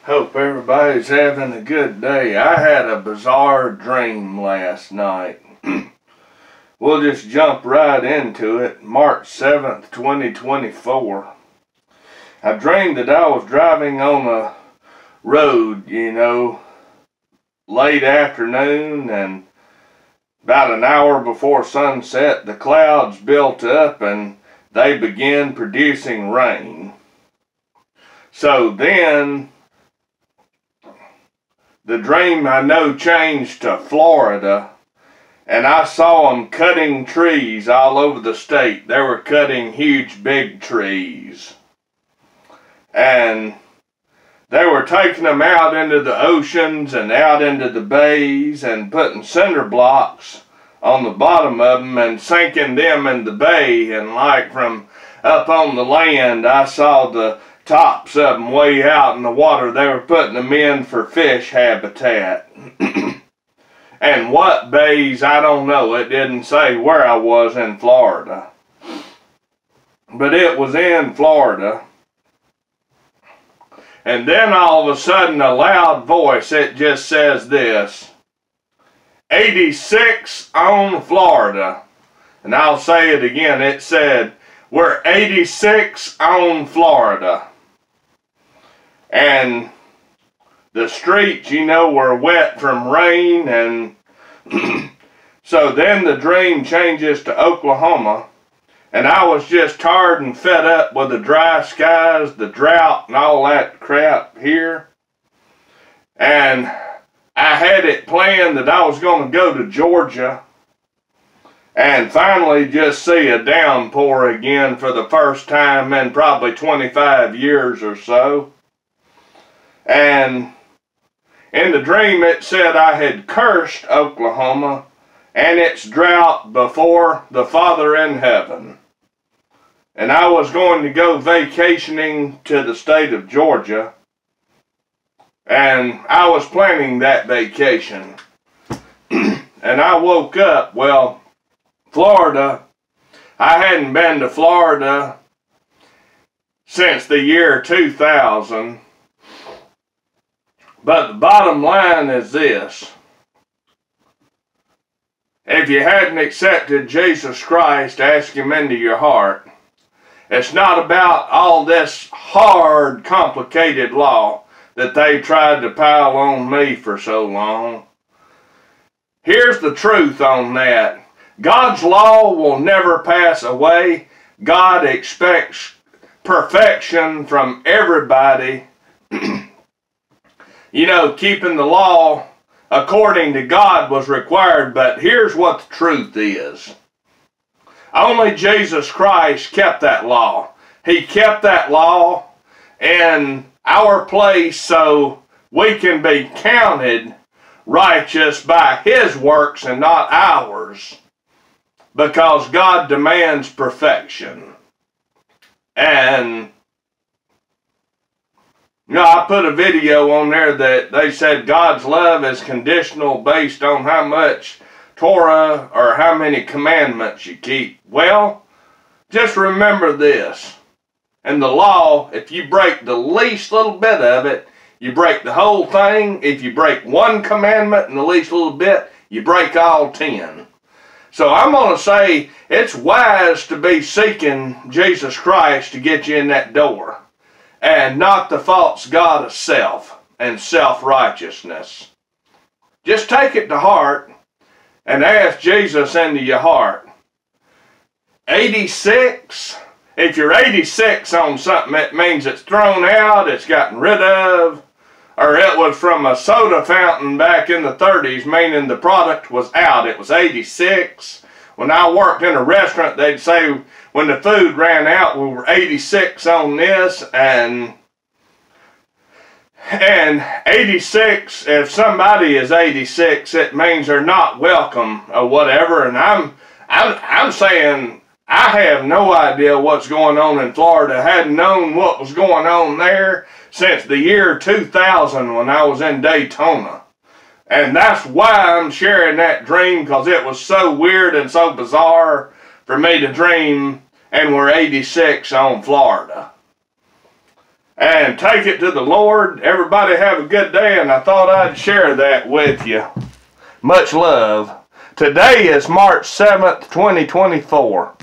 Hope everybody's having a good day. I had a bizarre dream last night. We'll just jump right into it. March 7th, 2024. I dreamed that I was driving on a road, late afternoon, and about an hour before sunset, the clouds built up and they began producing rain. So then the dream, I know, changed to Florida, and I saw them cutting trees all over the state. They were cutting huge, big trees, and they were taking them out into the oceans and out into the bays and putting cinder blocks on the bottom of them and sinking them in the bay. And like from up on the land, I saw the tops of them way out in the water. They were putting them in for fish habitat. And what bays, I don't know. It didn't say where I was in Florida, but it was in Florida. And then all of a sudden, a loud voice, it just says this: 86 on Florida. And I'll say it again. It said, we're 86 on Florida. And the streets, were wet from rain. And so then the dream changes to Oklahoma. And I was just tired and fed up with the dry skies, the drought, and all that crap here. And I had it planned that I was going to go to Georgia and finally just see a downpour again for the first time in probably 25 years or so. And in the dream it said I had cursed Oklahoma and its drought before the Father in heaven. And I was going to go vacationing to the state of Georgia. And I was planning that vacation. And I woke up, Florida, I hadn't been to Florida since the year 2000. But the bottom line is this: if you hadn't accepted Jesus Christ, ask Him into your heart. It's not about all this hard, complicated law that they tried to pile on me for so long. Here's the truth on that. God's law will never pass away. God expects perfection from everybody. Keeping the law according to God was required, but here's what the truth is. Only Jesus Christ kept that law. He kept that law in our place so we can be counted righteous by His works and not ours, because God demands perfection. And I put a video on there that they said God's love is conditional based on how much Torah or how many commandments you keep. Well, just remember this. In the law, if you break the least little bit of it, you break the whole thing. If you break one commandment in the least little bit, you break all 10. So I'm going to say it's wise to be seeking Jesus Christ to get you in that door, and not the false god of self and self-righteousness. Just take it to heart and ask Jesus into your heart. 86? If you're 86 on something, it means it's thrown out, it's gotten rid of, or it was from a soda fountain back in the 30s, meaning the product was out. It was 86. When I worked in a restaurant, they'd say when the food ran out, we were 86 on this, and 86, if somebody is 86, it means they're not welcome or whatever. And I'm saying I have no idea what's going on in Florida. I hadn't known what was going on there since the year 2000 when I was in Daytona. And that's why I'm sharing that dream, because it was so weird and so bizarre for me to dream and we're 86 on Florida. and take it to the Lord. Everybody have a good day, and I thought I'd share that with you. Much love. Today is March 7th, 2024.